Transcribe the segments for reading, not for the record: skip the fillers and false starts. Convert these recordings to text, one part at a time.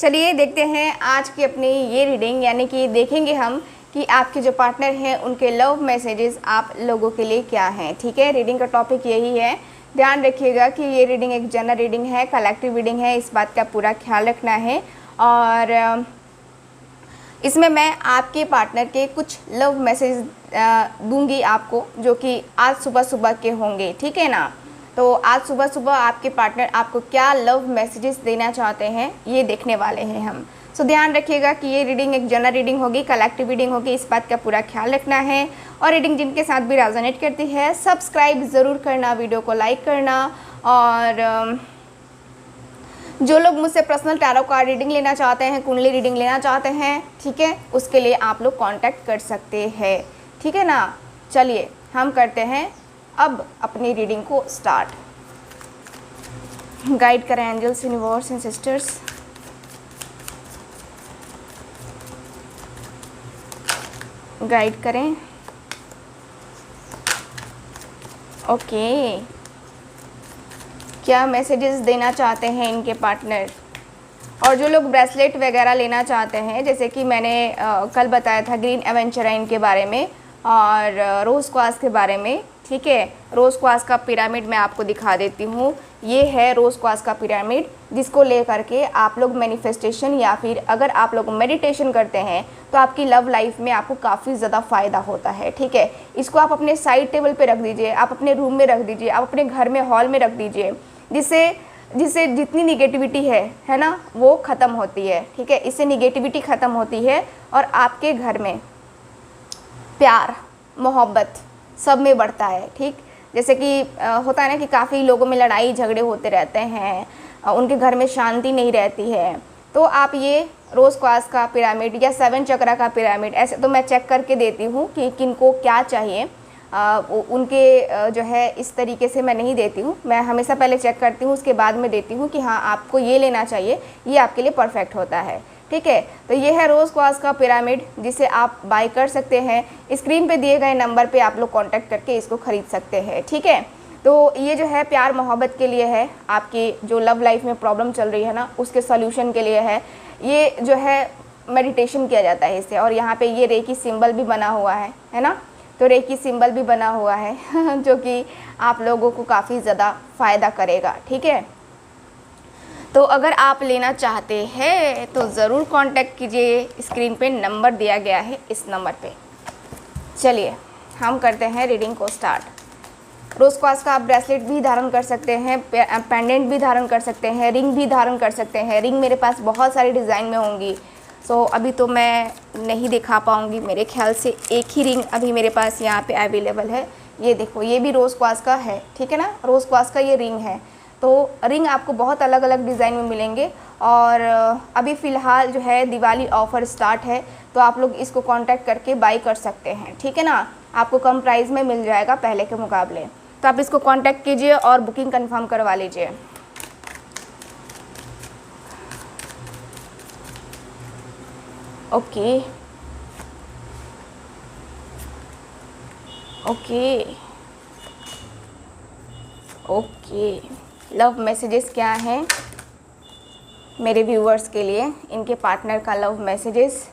चलिए देखते हैं आज की अपनी ये रीडिंग, यानी कि देखेंगे हम कि आपके जो पार्टनर हैं उनके लव मैसेजेस आप लोगों के लिए क्या हैं। ठीक है, रीडिंग का टॉपिक यही है। ध्यान रखिएगा कि ये रीडिंग एक जनरल रीडिंग है, कलेक्टिव रीडिंग है, इस बात का पूरा ख्याल रखना है। और इसमें मैं आपके पार्टनर के कुछ लव मैसेज दूंगी आपको, जो कि आज सुबह सुबह के होंगे। ठीक है ना, तो आज सुबह सुबह आपके पार्टनर आपको क्या लव मैसेजेस देना चाहते हैं ये देखने वाले हैं हम। सो ध्यान रखिएगा कि ये रीडिंग एक जनरल रीडिंग होगी, कलेक्टिव रीडिंग होगी, इस बात का पूरा ख्याल रखना है। और रीडिंग जिनके साथ भी रेजोनेट करती है सब्सक्राइब ज़रूर करना, वीडियो को लाइक करना। और जो लोग मुझसे पर्सनल टैरो कार्ड रीडिंग लेना चाहते हैं, कुंडली रीडिंग लेना चाहते हैं, ठीक है, उसके लिए आप लोग कांटेक्ट कर सकते हैं। ठीक है ना, चलिए हम करते हैं अब अपनी रीडिंग को स्टार्ट। गाइड करें angels, universe and sisters. Guide करें। ओके, क्या मैसेजेस देना चाहते हैं इनके पार्टनर। और जो लोग ब्रेसलेट वगैरह लेना चाहते हैं, जैसे कि मैंने कल बताया था ग्रीन एवेंचराइन के बारे में और रोज़ क्वास के बारे में। ठीक है, रोज़ क्वास का पिरामिड मैं आपको दिखा देती हूँ। ये है रोज़ क्वास का पिरामिड, जिसको लेकर के आप लोग मैनिफेस्टेशन या फिर अगर आप लोग मेडिटेशन करते हैं तो आपकी लव लाइफ में आपको काफ़ी ज़्यादा फ़ायदा होता है। ठीक है, इसको आप अपने साइड टेबल पे रख दीजिए, आप अपने रूम में रख दीजिए, आप अपने घर में हॉल में रख दीजिए, जिससे जितनी निगेटिविटी है ना, वो ख़त्म होती है। ठीक है, इससे निगेटिविटी ख़त्म होती है और आपके घर में प्यार मोहब्बत सब में बढ़ता है। ठीक, जैसे कि होता है ना कि काफ़ी लोगों में लड़ाई झगड़े होते रहते हैं, उनके घर में शांति नहीं रहती है। तो आप ये रोज़ क्वास का पिरामिड या 7 चक्रा का पिरामिड, ऐसे तो मैं चेक करके देती हूँ कि किनको क्या चाहिए। उनके जो है इस तरीके से मैं नहीं देती हूँ, मैं हमेशा पहले चेक करती हूँ, उसके बाद में देती हूँ कि हाँ आपको ये लेना चाहिए, ये आपके लिए परफेक्ट होता है। ठीक है, तो ये है रोज़ क्वास का पिरामिड, जिसे आप बाय कर सकते हैं। स्क्रीन पे दिए गए नंबर पे आप लोग कांटेक्ट करके इसको ख़रीद सकते हैं। ठीक है, तो ये जो है प्यार मोहब्बत के लिए है, आपकी जो लव लाइफ में प्रॉब्लम चल रही है ना उसके सॉल्यूशन के लिए है। ये जो है मेडिटेशन किया जाता है इससे। और यहाँ पे ये रेकी सिंबल भी बना हुआ है ना, तो रेकी सिंबल भी बना हुआ है जो कि आप लोगों को काफ़ी ज़्यादा फ़ायदा करेगा। ठीक है, तो अगर आप लेना चाहते हैं तो ज़रूर कांटेक्ट कीजिए, स्क्रीन पे नंबर दिया गया है, इस नंबर पे। चलिए हम करते हैं रीडिंग को स्टार्ट। रोज़ क्वास का आप ब्रेसलेट भी धारण कर सकते हैं, पेंडेंट भी धारण कर सकते हैं, रिंग भी धारण कर सकते हैं। रिंग मेरे पास बहुत सारी डिज़ाइन में होंगी, सो अभी तो मैं नहीं दिखा पाऊँगी। मेरे ख्याल से एक ही रिंग अभी मेरे पास यहाँ पे अवेलेबल है। ये देखो, ये भी रोज़ क्वास का है। ठीक है ना, रोज़ क्वास का ये रिंग है। तो रिंग आपको बहुत अलग अलग डिज़ाइन में मिलेंगे। और अभी फ़िलहाल जो है दिवाली ऑफ़र स्टार्ट है, तो आप लोग इसको कांटेक्ट करके बाई कर सकते हैं। ठीक है ना, आपको कम प्राइस में मिल जाएगा पहले के मुकाबले। तो आप इसको कांटेक्ट कीजिए और बुकिंग कंफर्म करवा लीजिए। Okay okay okay, love messages क्या हैं मेरे व्यूअर्स के लिए, इनके पार्टनर का love messages.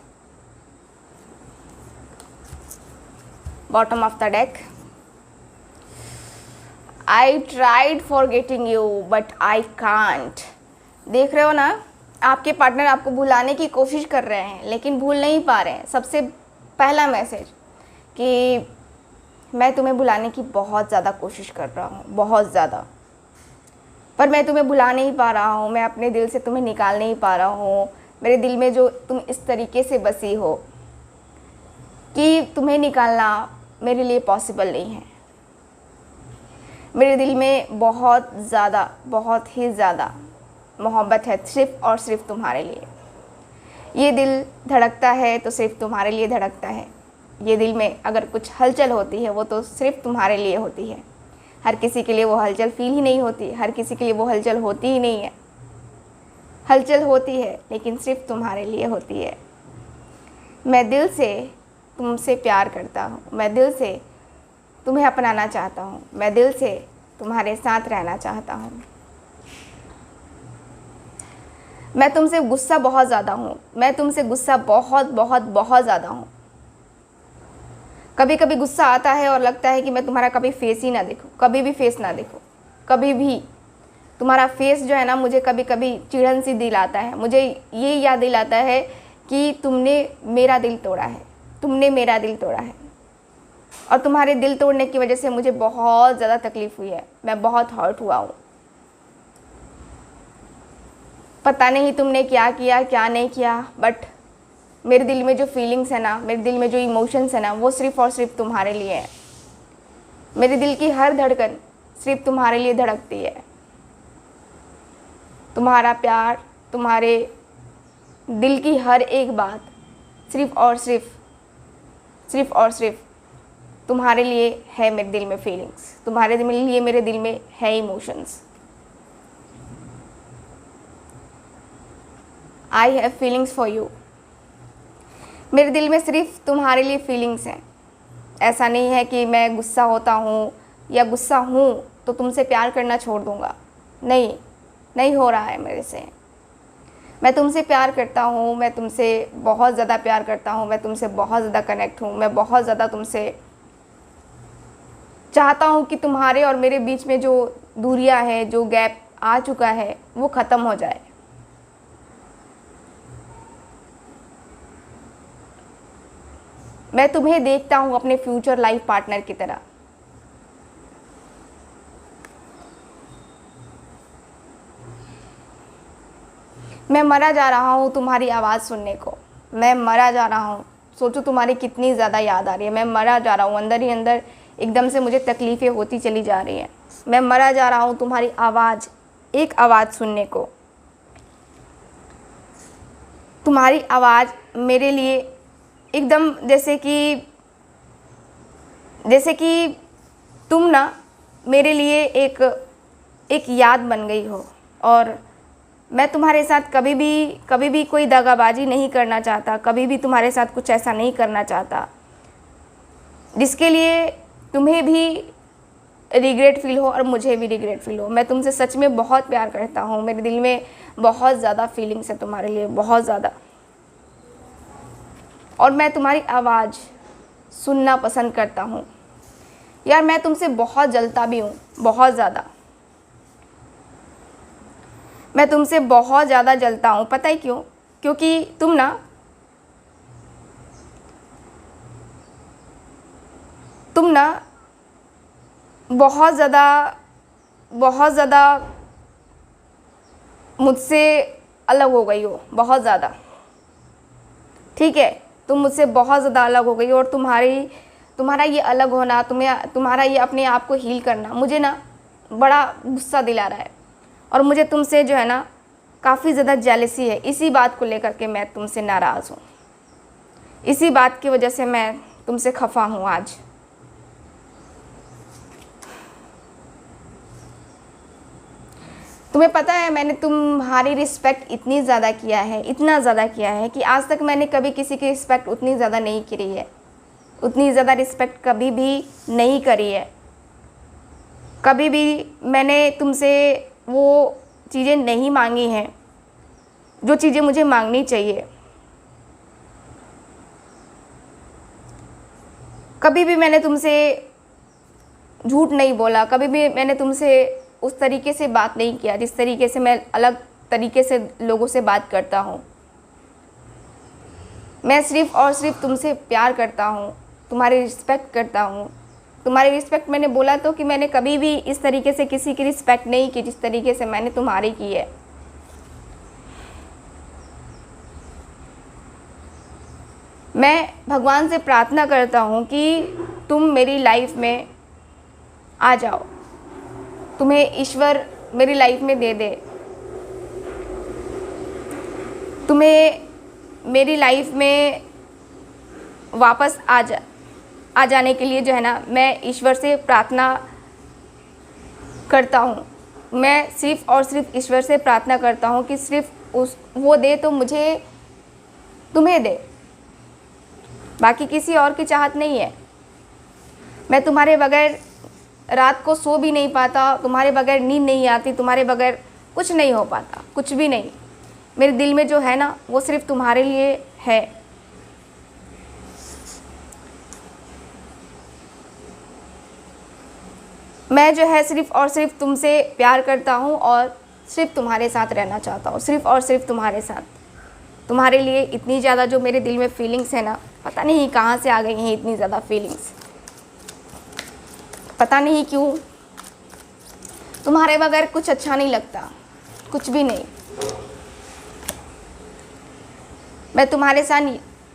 Bottom of the deck, I tried forgetting you but I can't. देख रहे हो ना, आपके पार्टनर आपको भुलाने की कोशिश कर रहे हैं लेकिन भूल नहीं पा रहे हैं। सबसे पहला मैसेज कि मैं तुम्हें भुलाने की बहुत ज़्यादा कोशिश कर रहा हूँ, बहुत ज़्यादा, पर मैं तुम्हें भुला नहीं पा रहा हूँ। मैं अपने दिल से तुम्हें निकाल नहीं पा रहा हूँ। मेरे दिल में जो तुम इस तरीके से बसी हो कि तुम्हें निकालना मेरे लिए पॉसिबल नहीं है। मेरे दिल में बहुत ज़्यादा, बहुत ही ज़्यादा मोहब्बत है, सिर्फ़ और सिर्फ तुम्हारे लिए। ये दिल धड़कता है तो सिर्फ तुम्हारे लिए धड़कता है। ये दिल में अगर कुछ हलचल होती है वो तो सिर्फ तुम्हारे लिए होती है। हर किसी के लिए वो हलचल फील ही नहीं होती, हर किसी के लिए वो हलचल होती ही नहीं है। हलचल होती है लेकिन सिर्फ तुम्हारे लिए होती है। मैं दिल से तुमसे प्यार करता हूँ, मैं दिल से तुम्हें अपनाना चाहता हूँ, मैं दिल से तुम्हारे साथ रहना चाहता हूँ। मैं तुमसे गुस्सा बहुत ज़्यादा हूँ, मैं तुमसे गुस्सा बहुत बहुत बहुत ज़्यादा हूँ। कभी कभी गुस्सा आता है और लगता है कि मैं तुम्हारा कभी फेस ही ना देखूँ, कभी भी फेस ना देखूँ, कभी भी। तुम्हारा फेस जो है ना मुझे कभी कभी चिढ़न सी दिलाता है, मुझे ये याद दिलाता है कि तुमने मेरा दिल तोड़ा है, तुमने मेरा दिल तोड़ा है। और तुम्हारे दिल तोड़ने की वजह से मुझे बहुत ज़्यादा तकलीफ़ हुई है, मैं बहुत हर्ट हुआ हूँ। पता नहीं तुमने क्या किया क्या नहीं किया, बट मेरे दिल में जो फीलिंग्स है ना, मेरे दिल में जो इमोशंस है ना, वो सिर्फ़ और सिर्फ तुम्हारे लिए है। मेरे दिल की हर धड़कन सिर्फ तुम्हारे लिए धड़कती है। तुम्हारा प्यार, तुम्हारे दिल की हर एक बात सिर्फ और सिर्फ तुम्हारे लिए है। मेरे दिल में फीलिंग्स, तुम्हारे लिए मेरे दिल में है emotions. I have feelings for you. मेरे दिल में सिर्फ तुम्हारे लिए फीलिंग्स हैं। ऐसा नहीं है कि मैं गुस्सा होता हूँ या गुस्सा हूँ तो तुमसे प्यार करना छोड़ दूँगा। नहीं, नहीं हो रहा है मेरे से। मैं तुमसे प्यार करता हूँ, मैं तुमसे बहुत ज़्यादा प्यार करता हूँ, मैं तुमसे बहुत ज़्यादा कनेक्ट हूँ, मैं बहुत ज़्यादा तुमसे चाहता हूँ कि तुम्हारे और मेरे बीच में जो दूरियां है, जो गैप आ चुका है, वो ख़त्म हो जाए। मैं तुम्हें देखता हूँ अपने फ्यूचर लाइफ पार्टनर की तरह। मैं मरा जा रहा हूँ तुम्हारी आवाज़ सुनने को, मैं मरा जा रहा हूँ। सोचो तुम्हारी कितनी ज़्यादा याद आ रही है। मैं मरा जा रहा हूँ, अंदर ही अंदर एकदम से मुझे तकलीफ़ें होती चली जा रही हैं। मैं मरा जा रहा हूँ तुम्हारी आवाज़, एक आवाज़ सुनने को। तुम्हारी आवाज़ मेरे लिए एकदम जैसे कि तुम ना मेरे लिए एक याद बन गई हो। और मैं तुम्हारे साथ कभी भी कोई दगाबाजी नहीं करना चाहता, कभी भी तुम्हारे साथ कुछ ऐसा नहीं करना चाहता जिसके लिए तुम्हें भी रिग्रेट फील हो और मुझे भी रिग्रेट फील हो। मैं तुमसे सच में बहुत प्यार करता हूँ, मेरे दिल में बहुत ज़्यादा फीलिंग्स है तुम्हारे लिए, बहुत ज़्यादा। और मैं तुम्हारी आवाज़ सुनना पसंद करता हूँ। यार मैं तुमसे बहुत जलता भी हूँ, बहुत ज़्यादा। मैं तुमसे बहुत ज़्यादा जलता हूँ। पता है क्यों? क्योंकि तुम ना बहुत ज़्यादा मुझसे अलग हो गई हो, बहुत ज़्यादा। ठीक है, तुम मुझसे बहुत ज़्यादा अलग हो गई हो। और तुम्हारा ये अलग होना, तुम्हारा ये अपने आप को हील करना मुझे ना बड़ा गुस्सा दिला रहा है। और मुझे तुमसे जो है ना काफ़ी ज़्यादा जेलसी है। इसी बात को लेकर के मैं तुमसे नाराज़ हूँ, इसी बात की वजह से मैं तुमसे खफा हूँ आज। तुम्हें पता है मैंने तुम्हारी रिस्पेक्ट इतनी ज़्यादा किया है, इतना ज़्यादा किया है कि आज तक मैंने कभी किसी की रिस्पेक्ट उतनी ज़्यादा नहीं करी है, उतनी ज़्यादा रिस्पेक्ट कभी भी नहीं करी है। कभी भी मैंने तुमसे वो चीज़ें नहीं मांगी हैं जो चीज़ें मुझे मांगनी चाहिए। कभी भी मैंने तुमसे झूठ नहीं बोला, कभी भी मैंने तुमसे उस तरीके से बात नहीं किया जिस तरीके से मैं अलग तरीके से लोगों से बात करता हूँ। मैं सिर्फ़ और सिर्फ तुमसे प्यार करता हूँ, तुम्हारी रिस्पेक्ट करता हूँ। तुम्हारी रिस्पेक्ट मैंने बोला तो कि मैंने कभी भी इस तरीके से किसी की रिस्पेक्ट नहीं की जिस तरीके से मैंने तुम्हारी की है। मैं भगवान से प्रार्थना करता हूँ कि तुम मेरी लाइफ में आ जाओ, तुम्हें ईश्वर मेरी लाइफ में दे दे, तुम्हें मेरी लाइफ में वापस आ जाने के लिए जो है ना मैं ईश्वर से प्रार्थना करता हूँ। मैं सिर्फ़ और सिर्फ ईश्वर से प्रार्थना करता हूँ कि सिर्फ वो दे तो मुझे तुम्हें दे, बाकी किसी और की चाहत नहीं है। मैं तुम्हारे बगैर रात को सो भी नहीं पाता, तुम्हारे बगैर नींद नहीं आती, तुम्हारे बगैर कुछ नहीं हो पाता, कुछ भी नहीं। मेरे दिल में जो है ना वो सिर्फ तुम्हारे लिए है। मैं जो है सिर्फ और सिर्फ तुमसे प्यार करता हूँ और सिर्फ तुम्हारे साथ रहना चाहता हूँ, सिर्फ और सिर्फ तुम्हारे साथ। तुम्हारे लिए इतनी ज़्यादा जो मेरे दिल में फीलिंग्स है ना, पता नहीं कहाँ से आ गई हैं इतनी ज़्यादा फीलिंग्स, पता नहीं क्यों। तुम्हारे बगैर कुछ अच्छा नहीं लगता, कुछ भी नहीं। मैं तुम्हारे साथ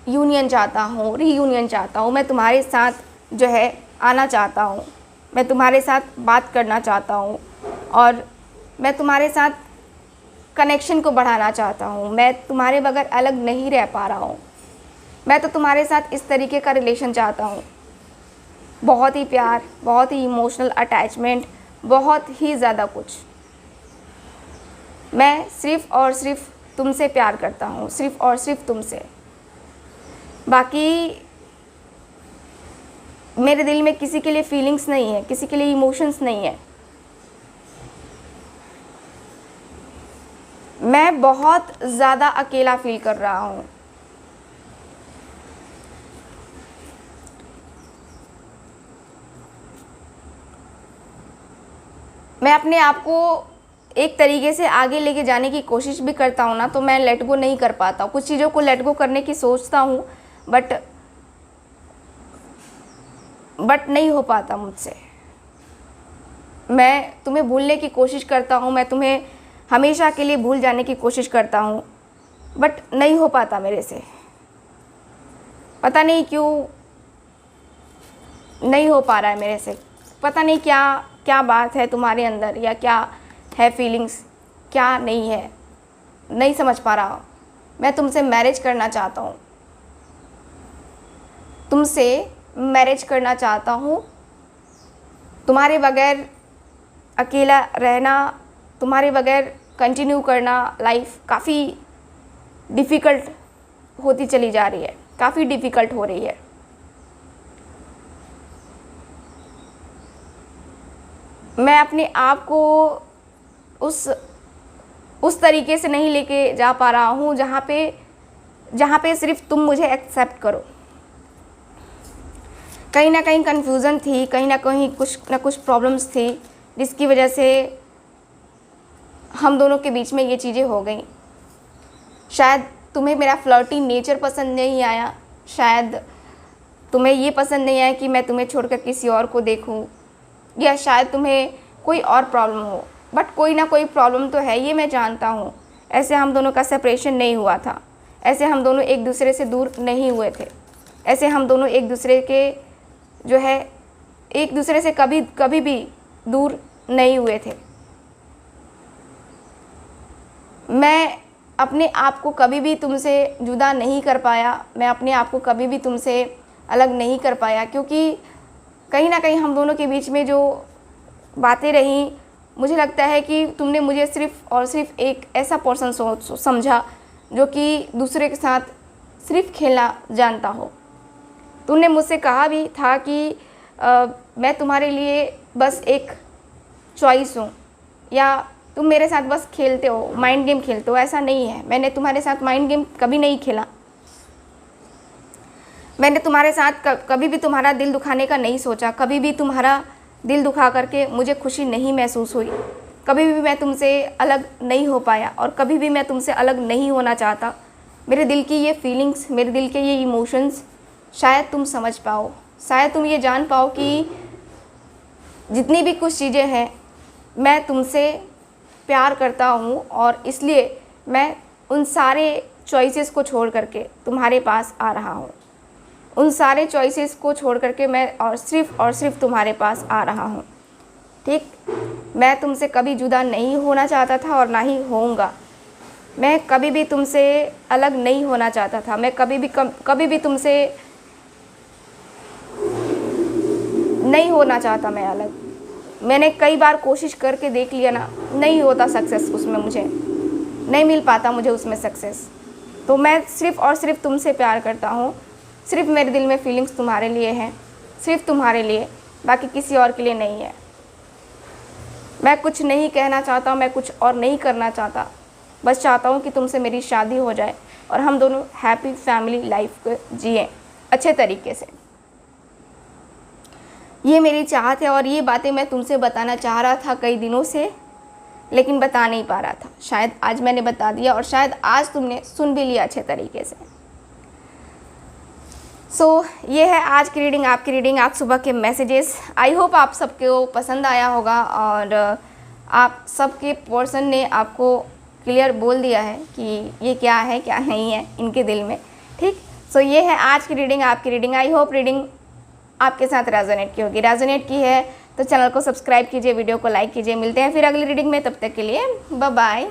यूनियन चाहता हूँ, रीयूनियन चाहता हूँ। मैं तुम्हारे साथ जो है आना चाहता हूँ, मैं तुम्हारे साथ बात करना चाहता हूँ और मैं तुम्हारे साथ कनेक्शन को बढ़ाना चाहता हूँ। मैं तुम्हारे बगैर अलग नहीं रह पा रहा हूँ। मैं तो तुम्हारे साथ इस तरीके का रिलेशन चाहता हूँ, बहुत ही प्यार, बहुत ही इमोशनल अटैचमेंट, बहुत ही ज़्यादा कुछ। मैं सिर्फ़ और सिर्फ तुमसे प्यार करता हूँ, सिर्फ़ और सिर्फ तुमसे। बाकी मेरे दिल में किसी के लिए फीलिंग्स नहीं है, किसी के लिए इमोशंस नहीं है। मैं बहुत ज़्यादा अकेला फील कर रहा हूँ। मैं अपने आप को एक तरीके से आगे लेके जाने की कोशिश भी करता हूँ ना, तो मैं लेट गो नहीं कर पाता हूँ। कुछ चीज़ों को लेट गो करने की सोचता हूँ, बट नहीं हो पाता मुझसे। मैं तुम्हें भूलने की कोशिश करता हूँ, मैं तुम्हें हमेशा के लिए भूल जाने की कोशिश करता हूँ, बट नहीं हो पाता मेरे से। पता नहीं क्यों नहीं हो पा रहा है मेरे से। पता नहीं क्या क्या बात है तुम्हारे अंदर, या क्या है फीलिंग्स, क्या नहीं है, नहीं समझ पा रहा। मैं तुमसे मैरिज करना चाहता हूँ, तुमसे मैरिज करना चाहता हूँ। तुम्हारे बगैर अकेला रहना, तुम्हारे बगैर कंटिन्यू करना लाइफ काफ़ी डिफ़िकल्ट होती चली जा रही है, काफ़ी डिफ़िकल्ट हो रही है। मैं अपने आप को उस तरीके से नहीं लेके जा पा रहा हूँ जहाँ पे सिर्फ तुम मुझे एक्सेप्ट करो। कहीं ना कहीं कन्फ्यूज़न थी, कहीं ना कहीं कुछ ना कुछ प्रॉब्लम्स थी, जिसकी वजह से हम दोनों के बीच में ये चीज़ें हो गई। शायद तुम्हें मेरा फ्लर्टी नेचर पसंद नहीं आया, शायद तुम्हें ये पसंद नहीं आया कि मैं तुम्हें छोड़कर किसी और को देखूं, या शायद तुम्हें कोई और प्रॉब्लम हो। बट कोई ना कोई प्रॉब्लम तो है, ये मैं जानता हूँ। ऐसे हम दोनों का सेपरेशन नहीं हुआ था, ऐसे हम दोनों एक दूसरे से दूर नहीं हुए थे, ऐसे हम दोनों एक दूसरे के जो है एक दूसरे से कभी भी दूर नहीं हुए थे। मैं अपने आप को कभी भी तुमसे जुदा नहीं कर पाया, मैं अपने आप को कभी भी तुमसे अलग नहीं कर पाया, क्योंकि कहीं ना कहीं हम दोनों के बीच में जो बातें रहीं, मुझे लगता है कि तुमने मुझे सिर्फ़ और सिर्फ एक ऐसा पर्सन समझा जो कि दूसरे के साथ सिर्फ खेलना जानता हो। तुमने मुझसे कहा भी था कि मैं तुम्हारे लिए बस एक चॉइस हूँ, या तुम मेरे साथ बस खेलते हो, माइंड गेम खेलते हो। ऐसा नहीं है, मैंने तुम्हारे साथ माइंड गेम कभी नहीं खेला। मैंने तुम्हारे साथ कभी भी तुम्हारा दिल दुखाने का नहीं सोचा, कभी भी तुम्हारा दिल दुखा करके मुझे खुशी नहीं महसूस हुई, कभी भी मैं तुमसे अलग नहीं हो पाया और कभी भी मैं तुमसे अलग नहीं होना चाहता। मेरे दिल की ये फीलिंग्स, मेरे दिल के ये इमोशंस शायद तुम समझ पाओ, शायद तुम ये जान पाओ कि जितनी भी कुछ चीज़ें हैं, मैं तुमसे प्यार करता हूँ और इसलिए मैं उन सारे चॉइसेस को छोड़ करके तुम्हारे पास आ रहा हूँ। उन सारे चॉइसेस को छोड़ करके मैं और सिर्फ तुम्हारे पास आ रहा हूँ। ठीक, मैं तुमसे कभी जुदा नहीं होना चाहता था और ना ही होऊंगा। मैं कभी भी तुमसे अलग नहीं होना चाहता था, मैं कभी भी तुमसे नहीं होना चाहता मैं अलग। मैंने कई बार कोशिश करके देख लिया ना, नहीं होता सक्सेस उसमें, मुझे नहीं मिल पाता मुझे उसमें सक्सेस। तो मैं सिर्फ़ और सिर्फ तुमसे प्यार करता हूँ, सिर्फ मेरे दिल में फीलिंग्स तुम्हारे लिए हैं, सिर्फ तुम्हारे लिए, बाकी किसी और के लिए नहीं है। मैं कुछ नहीं कहना चाहता, मैं कुछ और नहीं करना चाहता, बस चाहता हूँ कि तुमसे मेरी शादी हो जाए और हम दोनों हैप्पी फैमिली लाइफ को जिए अच्छे तरीके से। ये मेरी चाहत है और ये बातें मैं तुमसे बताना चाह रहा था कई दिनों से, लेकिन बता नहीं पा रहा था। शायद आज मैंने बता दिया और शायद आज तुमने सुन भी लिया अच्छे तरीके से। ये है आज की रीडिंग, आपकी रीडिंग, आज सुबह के मैसेजेस। आई होप आप सबको पसंद आया होगा और आप सबके पर्सन ने आपको क्लियर बोल दिया है कि ये क्या है क्या नहीं है इनके दिल में। ठीक, ये है आज की रीडिंग, आपकी रीडिंग। आई होप रीडिंग आपके साथ रेजोनेट की होगी। रेजोनेट की है तो चैनल को सब्सक्राइब कीजिए, वीडियो को लाइक कीजिए। मिलते हैं फिर अगली रीडिंग में, तब तक के लिए बाय बाय।